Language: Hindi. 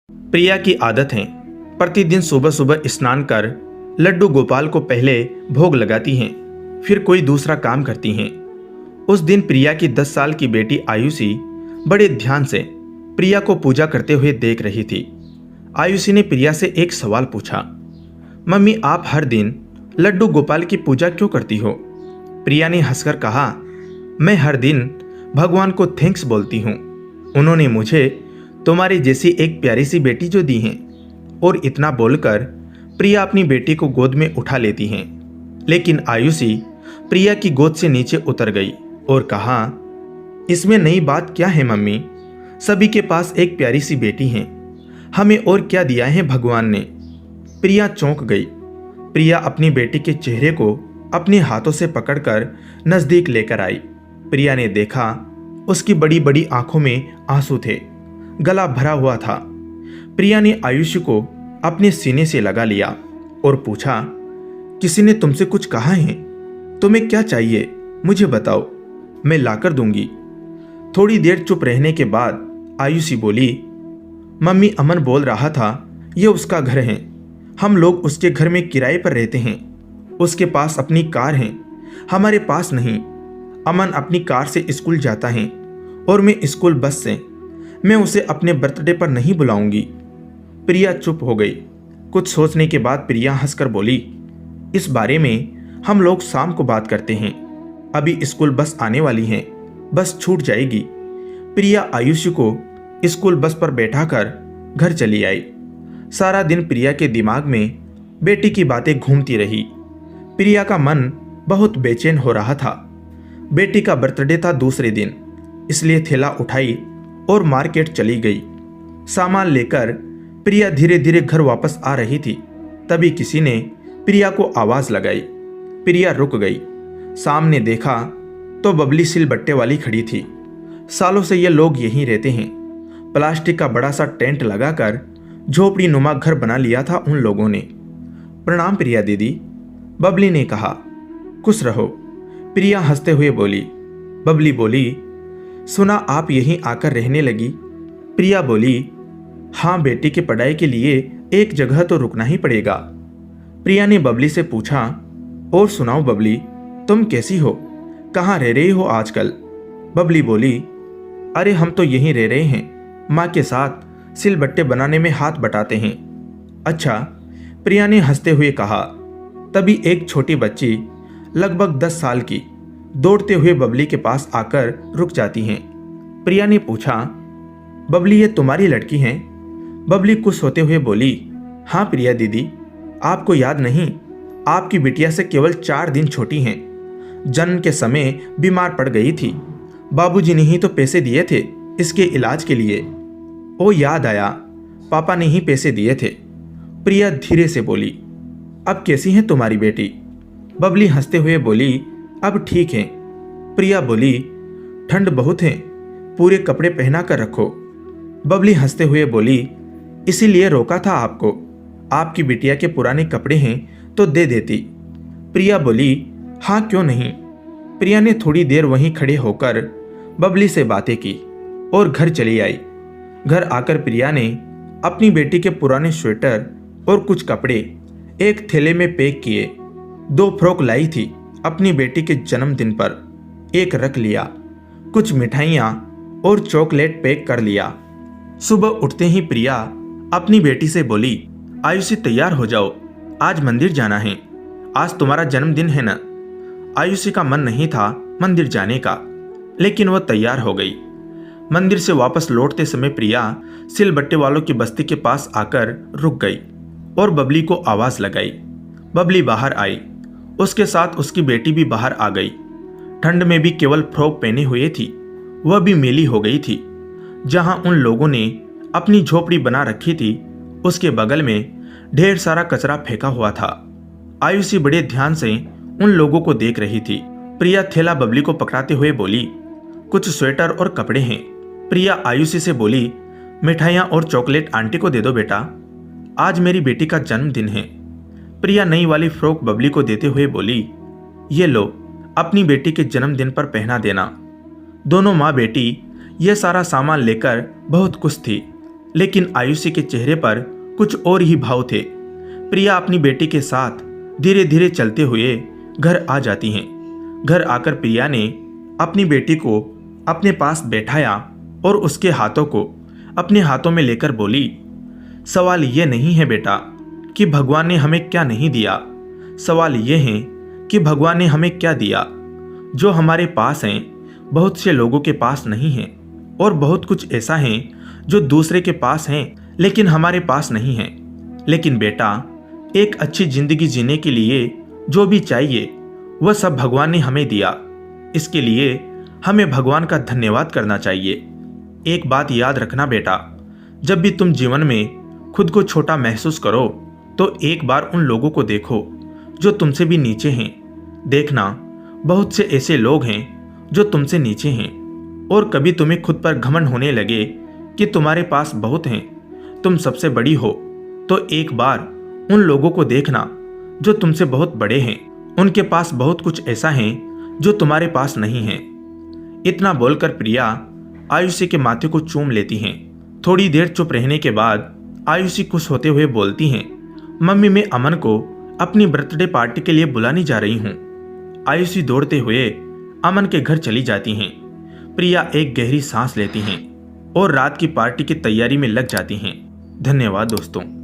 प्रिया की आदत है प्रतिदिन सुबह सुबह स्नान कर लड्डू गोपाल को पहले भोग लगाती हैं, फिर कोई दूसरा काम करती हैं। उस दिन प्रिया की 10 साल की बेटी आयुषी बड़े ध्यान से प्रिया को पूजा करते हुए देख रही थी। आयुषी ने प्रिया से एक सवाल पूछा, मम्मी आप हर दिन लड्डू गोपाल की पूजा क्यों करती हो? प्रिया ने हंसकर कहा, मैं हर दिन भगवान को थैंक्स बोलती हूँ। उन्होंने मुझे तुम्हारी जैसी एक प्यारी सी बेटी जो दी हैं। और इतना बोलकर प्रिया अपनी बेटी को गोद में उठा लेती हैं। लेकिन आयुषी प्रिया की गोद से नीचे उतर गई और कहा, इसमें नई बात क्या है मम्मी? सभी के पास एक प्यारी सी बेटी है, हमें और क्या दिया है भगवान ने? प्रिया चौंक गई। प्रिया अपनी बेटी के चेहरे को अपने हाथों से पकड़कर नजदीक लेकर आई। प्रिया ने देखा उसकी बड़ी बड़ी आंखों में आंसू थे, गला भरा हुआ था। प्रिया ने आयुषी को अपने सीने से लगा लिया और पूछा, किसी ने तुमसे कुछ कहा है? तुम्हें क्या चाहिए मुझे बताओ, मैं लाकर दूंगी। थोड़ी देर चुप रहने के बाद आयुषी बोली, मम्मी अमन बोल रहा था ये उसका घर है, हम लोग उसके घर में किराए पर रहते हैं। उसके पास अपनी कार है, हमारे पास नहीं। अमन अपनी कार से स्कूल जाता है और मैं स्कूल बस से। मैं उसे अपने बर्थडे पर नहीं बुलाऊंगी। प्रिया चुप हो गई। कुछ सोचने के बाद प्रिया हंसकर बोली, इस बारे में हम लोग शाम को बात करते हैं, अभी स्कूल बस आने वाली है, बस छूट जाएगी। प्रिया आयुषी को स्कूल बस पर बैठाकर घर चली आई। सारा दिन प्रिया के दिमाग में बेटी की बातें घूमती रही। प्रिया का मन बहुत बेचैन हो रहा था। बेटी का बर्थडे था दूसरे दिन, इसलिए थैला उठाई और मार्केट चली गई। सामान लेकर प्रिया धीरे धीरे घर वापस आ रही थी, तभी किसी ने प्रिया को आवाज लगाई। प्रिया रुक गई। सामने देखा तो बबली सिलबट्टे वाली खड़ी थी। सालों से ये लोग यहीं रहते हैं। प्लास्टिक का बड़ा सा टेंट लगाकर झोपड़ी नुमा घर बना लिया था उन लोगों ने। प्रणाम प्रिया दीदी, बबली ने कहा। खुश रहो, प्रिया हंसते हुए बोली। बबली बोली, सुना आप यहीं आकर रहने लगी? प्रिया बोली, हाँ बेटी की पढ़ाई के लिए एक जगह तो रुकना ही पड़ेगा। प्रिया ने बबली से पूछा, और सुनाओ बबली, तुम कैसी हो? कहाँ रह रही हो आजकल? बबली बोली, अरे हम तो यहीं रह रहे हैं, माँ के साथ सिलबट्टे बनाने में हाथ बटाते हैं। अच्छा, प्रिया ने हंसते हुए कहा। तभी एक छोटी बच्ची लगभग 10 साल की दौड़ते हुए बबली के पास आकर रुक जाती हैं। प्रिया ने पूछा, बबली ये तुम्हारी लड़की है? बबली खुश होते हुए बोली, हाँ प्रिया दीदी, आपको याद नहीं, आपकी बिटिया से केवल 4 दिन छोटी हैं। जन्म के समय बीमार पड़ गई थी, बाबूजी ने ही तो पैसे दिए थे इसके इलाज के लिए। ओ याद आया, पापा ने ही पैसे दिए थे। प्रिया धीरे से बोली, अब कैसी है तुम्हारी बेटी? बबली हंसते हुए बोली, अब ठीक है। प्रिया बोली, ठंड बहुत है, पूरे कपड़े पहना कर रखो। बबली हंसते हुए बोली, इसीलिए रोका था आपको, आपकी बिटिया के पुराने कपड़े हैं तो दे देती। प्रिया बोली, हाँ क्यों नहीं। प्रिया ने थोड़ी देर वहीं खड़े होकर बबली से बातें की और घर चली आई। घर आकर प्रिया ने अपनी बेटी के पुराने स्वेटर और कुछ कपड़े एक थैले में पैक किए। 2 फ्रॉक लाई थी अपनी बेटी के जन्मदिन पर, एक रख लिया। कुछ मिठाइयाँ और चॉकलेट पैक कर लिया। सुबह उठते ही प्रिया अपनी बेटी से बोली, आयुषी तैयार हो जाओ, आज मंदिर जाना है, आज तुम्हारा जन्मदिन है ना। आयुषी का मन नहीं था मंदिर जाने का, लेकिन वह तैयार हो गई। मंदिर से वापस लौटते समय प्रिया सिलबट्टे वालों की बस्ती के पास आकर रुक गई और बबली को आवाज लगाई। बबली बाहर आई, उसके साथ उसकी बेटी भी बाहर आ गई। ठंड में भी केवल फ्रॉक पहने हुए थी, वह भी मेली हो गई थी। जहां उन लोगों ने अपनी झोपड़ी बना रखी थी, उसके बगल में ढेर सारा कचरा फेंका हुआ था। आयुषी बड़े ध्यान से उन लोगों को देख रही थी। प्रिया थैला बबली को पकड़ाते हुए बोली, कुछ स्वेटर और कपड़े हैं। प्रिया आयुषी से बोली, मिठाइयाँ और चॉकलेट आंटी को दे दो बेटा, आज मेरी बेटी का जन्मदिन है। प्रिया नई वाली फ्रॉक बबली को देते हुए बोली, ये लो, अपनी बेटी के जन्मदिन पर पहना देना। दोनों माँ बेटी ये सारा सामान लेकर बहुत खुश थी। लेकिन आयुषी के चेहरे पर कुछ और ही भाव थे। प्रिया अपनी बेटी के साथ धीरे धीरे चलते हुए घर आ जाती हैं। घर आकर प्रिया ने अपनी बेटी को अपने पास बैठाया और उसके हाथों को अपने हाथों में लेकर बोली, सवाल ये नहीं है बेटा कि भगवान ने हमें क्या नहीं दिया, सवाल ये है कि भगवान ने हमें क्या दिया। जो हमारे पास हैं बहुत से लोगों के पास नहीं है, और बहुत कुछ ऐसा है जो दूसरे के पास हैं लेकिन हमारे पास नहीं है। लेकिन बेटा, एक अच्छी जिंदगी जीने के लिए जो भी चाहिए वह सब भगवान ने हमें दिया। इसके लिए हमें भगवान का धन्यवाद करना चाहिए। एक बात याद रखना बेटा, जब भी तुम जीवन में खुद को छोटा महसूस करो तो एक बार उन लोगों को देखो जो तुमसे भी नीचे हैं। देखना, बहुत से ऐसे लोग हैं जो तुमसे नीचे हैं, और कभी तुम्हें खुद पर घमंड होने लगे कि तुम्हारे पास बहुत हैं, तुम सबसे बड़ी हो, तो एक बार उन लोगों को देखना जो तुमसे बहुत बड़े हैं। उनके पास बहुत कुछ ऐसा है जो तुम्हारे पास नहीं है। इतना बोलकर प्रिया आयुषी के माथे को चूम लेती हैं। थोड़ी देर चुप रहने के बाद आयुषी खुश होते हुए बोलती हैं, मम्मी, मैं अमन को अपनी बर्थडे पार्टी के लिए बुलाने जा रही हूँ। आयुषी दौड़ते हुए अमन के घर चली जाती हैं। प्रिया एक गहरी सांस लेती हैं और रात की पार्टी की तैयारी में लग जाती हैं। धन्यवाद दोस्तों।